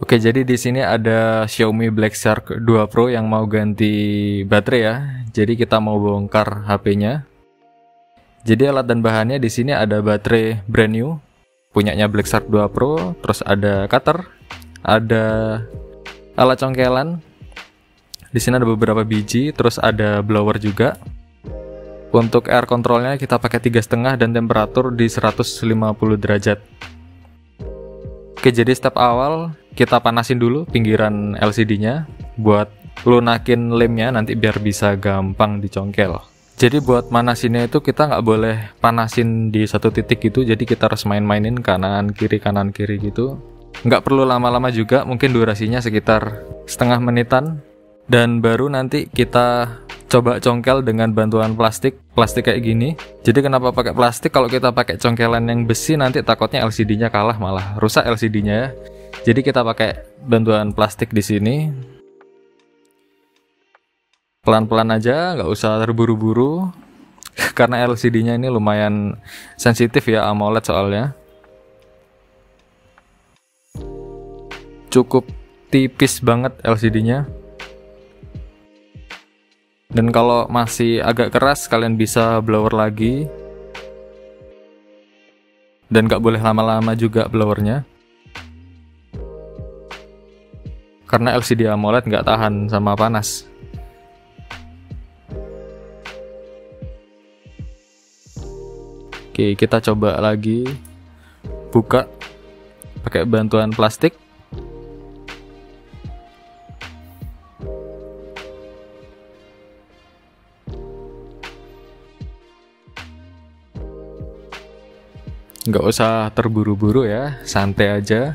Oke, jadi di sini ada Xiaomi Black Shark 2 Pro yang mau ganti baterai ya. Jadi kita mau bongkar HP-nya. Jadi alat dan bahannya di sini ada baterai brand new punyanya Black Shark 2 Pro, terus ada cutter, ada alat congkelan. Di sini ada beberapa biji, terus ada blower juga. Untuk air controlnya kita pakai 3,5 dan temperatur di 150 derajat. Oke, jadi step awal kita panasin dulu pinggiran LCD-nya buat lunakin lemnya nanti biar bisa gampang dicongkel. Jadi buat manasinnya itu kita nggak boleh panasin di satu titik gitu, jadi kita harus main-mainin kanan kiri gitu. Nggak perlu lama-lama juga, mungkin durasinya sekitar setengah menitan. Dan baru nanti kita coba congkel dengan bantuan plastik kayak gini. Jadi kenapa pakai plastik? Kalau kita pakai congkelan yang besi nanti takutnya LCD-nya kalah, malah rusak LCD-nya ya. Jadi kita pakai bantuan plastik di sini. Pelan-pelan aja, nggak usah terburu-buru. Karena LCD-nya ini lumayan sensitif ya, AMOLED soalnya. Cukup tipis banget LCD-nya. Dan kalau masih agak keras kalian bisa blower lagi. Dan gak boleh lama-lama juga blowernya, karena LCD AMOLED gak tahan sama panas. Oke, kita coba lagi buka pakai bantuan plastik. Nggak usah terburu-buru ya, santai aja.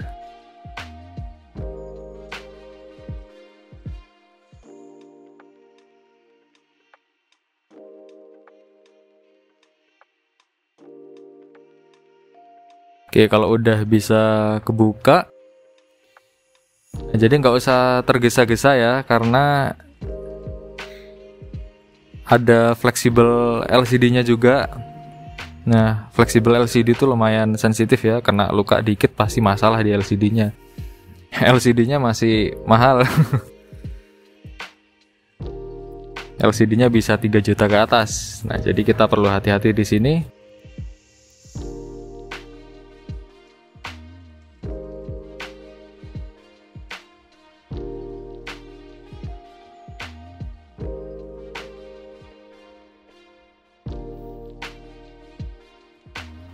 Oke, kalau udah bisa kebuka, jadi nggak usah tergesa-gesa ya, karena ada fleksibel LCD-nya juga. Nah, fleksibel LCD itu lumayan sensitif ya, kena luka dikit pasti masalah di LCD-nya. LCD-nya masih mahal. LCD-nya bisa 3 juta ke atas. Nah, jadi kita perlu hati-hati di sini.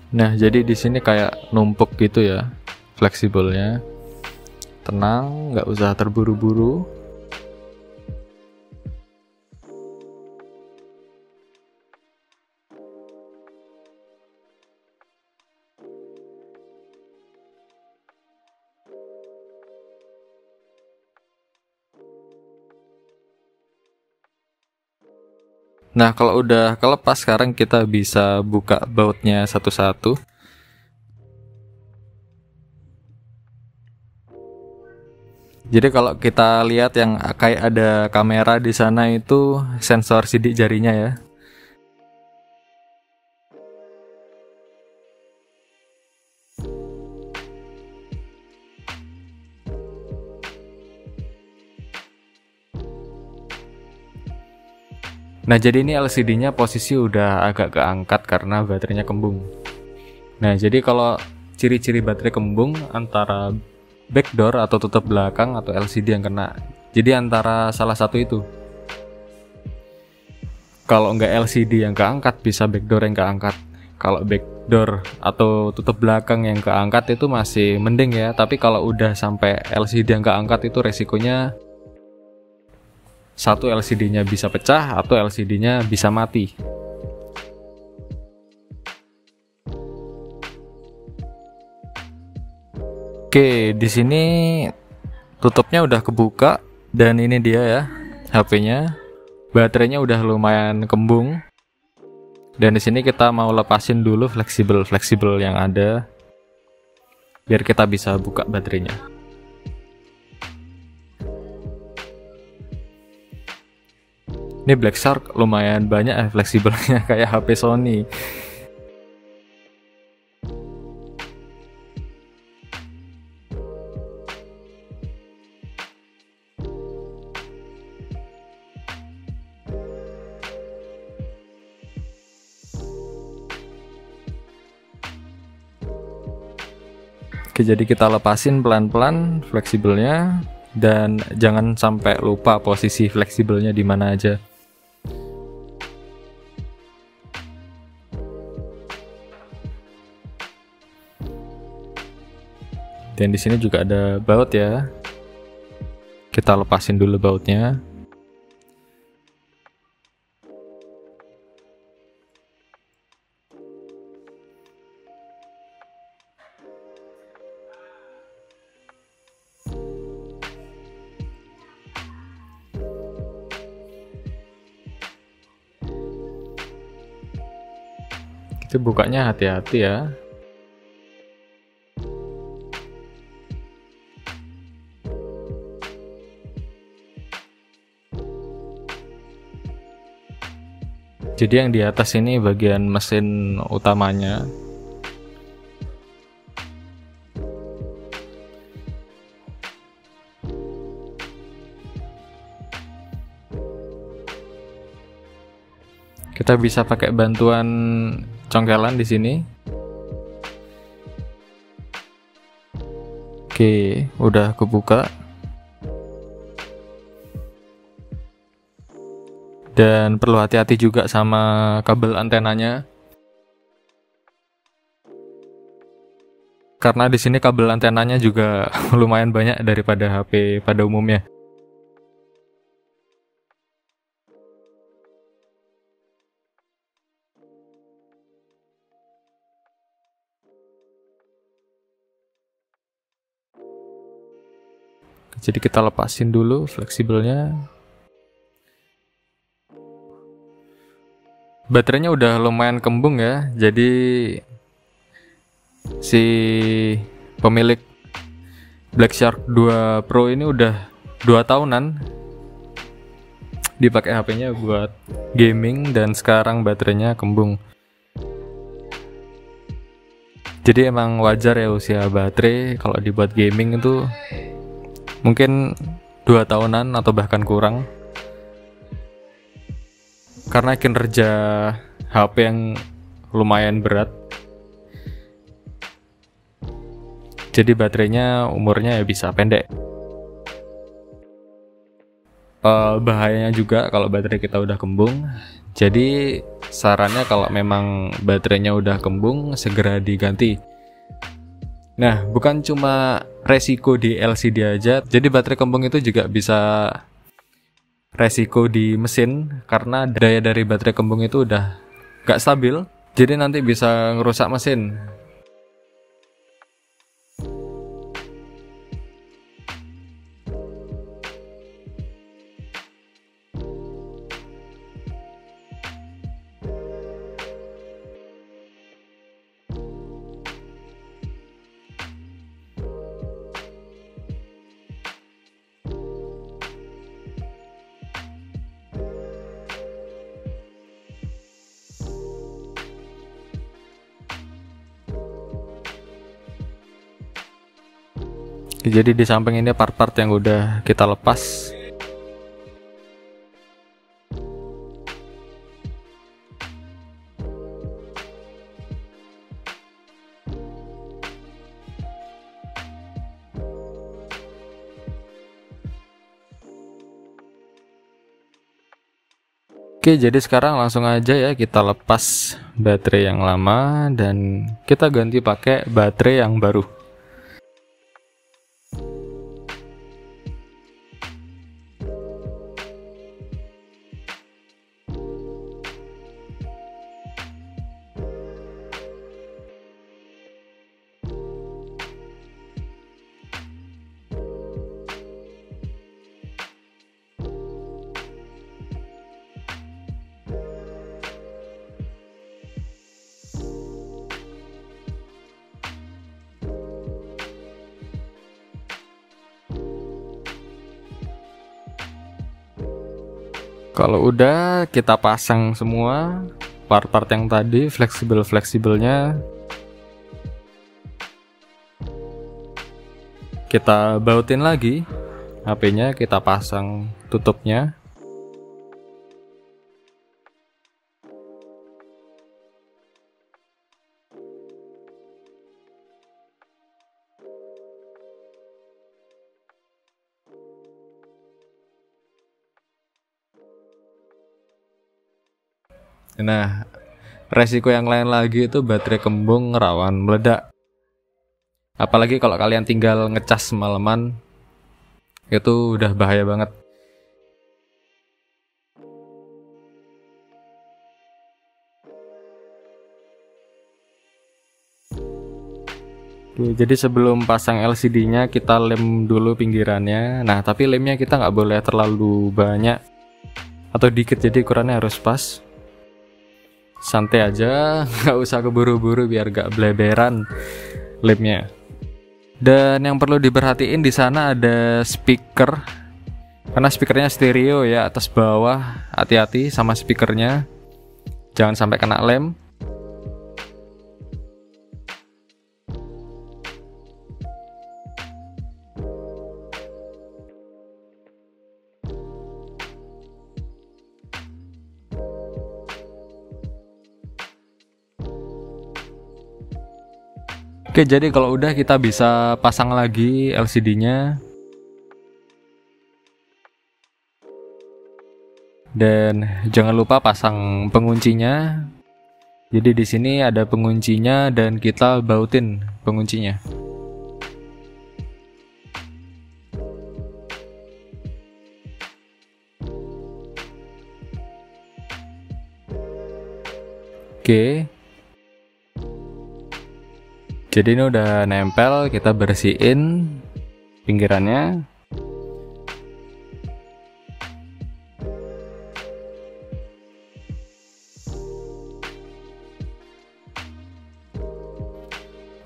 Nah, jadi di sini kayak numpuk gitu ya, fleksibelnya. Tenang, nggak usah terburu-buru. Nah, kalau udah kelepas sekarang kita bisa buka bautnya satu-satu. Jadi kalau kita lihat yang kayak ada kamera di sana itu sensor sidik jarinya ya. Nah, jadi ini LCD-nya posisi udah agak keangkat karena baterainya kembung. Nah, jadi kalau ciri-ciri baterai kembung antara backdoor atau tutup belakang atau LCD yang kena. Jadi antara salah satu itu. Kalau nggak LCD yang keangkat, bisa backdoor yang keangkat. Kalau backdoor atau tutup belakang yang keangkat itu masih mending ya. Tapi kalau udah sampai LCD yang keangkat itu resikonya satu LCD-nya bisa pecah atau LCD-nya bisa mati. Oke, di sini tutupnya udah kebuka dan ini dia ya HP-nya. Baterainya udah lumayan kembung. Dan di sini kita mau lepasin dulu fleksibel yang ada biar kita bisa buka baterainya. Ini Black Shark lumayan banyak fleksibelnya kayak HP Sony. Oke, jadi kita lepasin pelan-pelan fleksibelnya dan jangan sampai lupa posisi fleksibelnya di mana aja. Dan di sini juga ada baut ya. Kita lepasin dulu bautnya. Itu bukanya hati-hati ya. Jadi yang di atas ini bagian mesin utamanya. Kita bisa pakai bantuan congkelan di sini. Oke, udah kebuka. Dan perlu hati-hati juga sama kabel antenanya. Karena di sini kabel antenanya juga lumayan banyak daripada HP pada umumnya. Jadi kita lepasin dulu fleksibelnya. Baterainya udah lumayan kembung ya. Jadi si pemilik Black Shark 2 Pro ini udah 2 tahunan dipakai HP-nya buat gaming dan sekarang baterainya kembung. Jadi emang wajar ya usia baterai kalau dibuat gaming itu mungkin 2 tahunan atau bahkan kurang. Karena kinerja HP yang lumayan berat. Jadi baterainya umurnya ya bisa pendek. Bahayanya juga kalau baterai kita udah kembung. Jadi sarannya kalau memang baterainya udah kembung segera diganti. Nah, bukan cuma resiko di LCD aja. Jadi baterai kembung itu juga bisa resiko di mesin karena daya dari baterai kembung itu udah gak stabil. Jadi nanti bisa ngerusak mesin. Jadi di samping ini part-part yang udah kita lepas. Oke, jadi sekarang langsung aja ya kita lepas baterai yang lama dan kita ganti pakai baterai yang baru. Kalau udah kita pasang semua part-part yang tadi fleksibelnya, kita bautin lagi HP-nya, kita pasang tutupnya. Nah, resiko yang lain lagi itu baterai kembung rawan meledak. Apalagi kalau kalian tinggal ngecas semalaman, itu udah bahaya banget. Oke, jadi sebelum pasang LCD-nya kita lem dulu pinggirannya. Nah, tapi lemnya kita nggak boleh terlalu banyak atau dikit, jadi ukurannya harus pas. Santai aja, nggak usah keburu-buru biar gak bleberan lemnya. Dan yang perlu diperhatiin di sana ada speaker, karena speakernya stereo ya, atas bawah. Hati-hati sama speakernya, jangan sampai kena lem. Oke, jadi kalau udah kita bisa pasang lagi LCD-nya. Dan jangan lupa pasang penguncinya. Jadi di sini ada penguncinya dan kita bautin penguncinya. Oke. Jadi ini udah nempel, kita bersihin pinggirannya.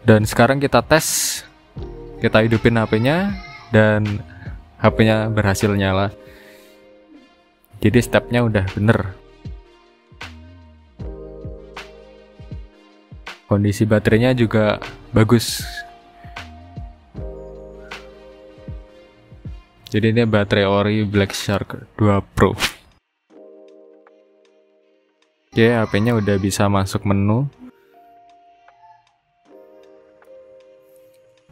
Dan sekarang kita tes, kita hidupin HP-nya dan HP-nya berhasil nyala. Jadi stepnya udah bener. Kondisi baterainya juga bagus. Jadi ini baterai ori Black Shark 2 Pro. Oke, HP-nya udah bisa masuk menu.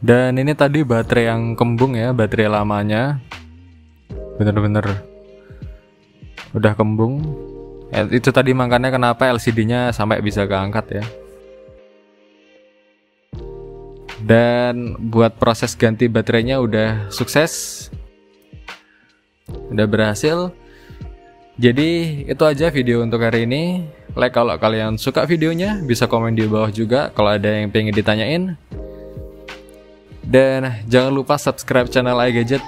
Dan ini tadi baterai yang kembung ya, baterai lamanya. Bener-bener udah kembung. Itu tadi makanya kenapa LCD-nya sampai bisa keangkat ya. Dan buat proses ganti baterainya udah sukses, udah berhasil. Jadi itu aja video untuk hari ini. Like kalau kalian suka videonya, bisa komen di bawah juga kalau ada yang pengen ditanyain. Dan jangan lupa subscribe channel iGadget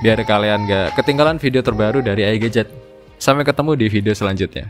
biar kalian gak ketinggalan video terbaru dari iGadget. Sampai ketemu di video selanjutnya.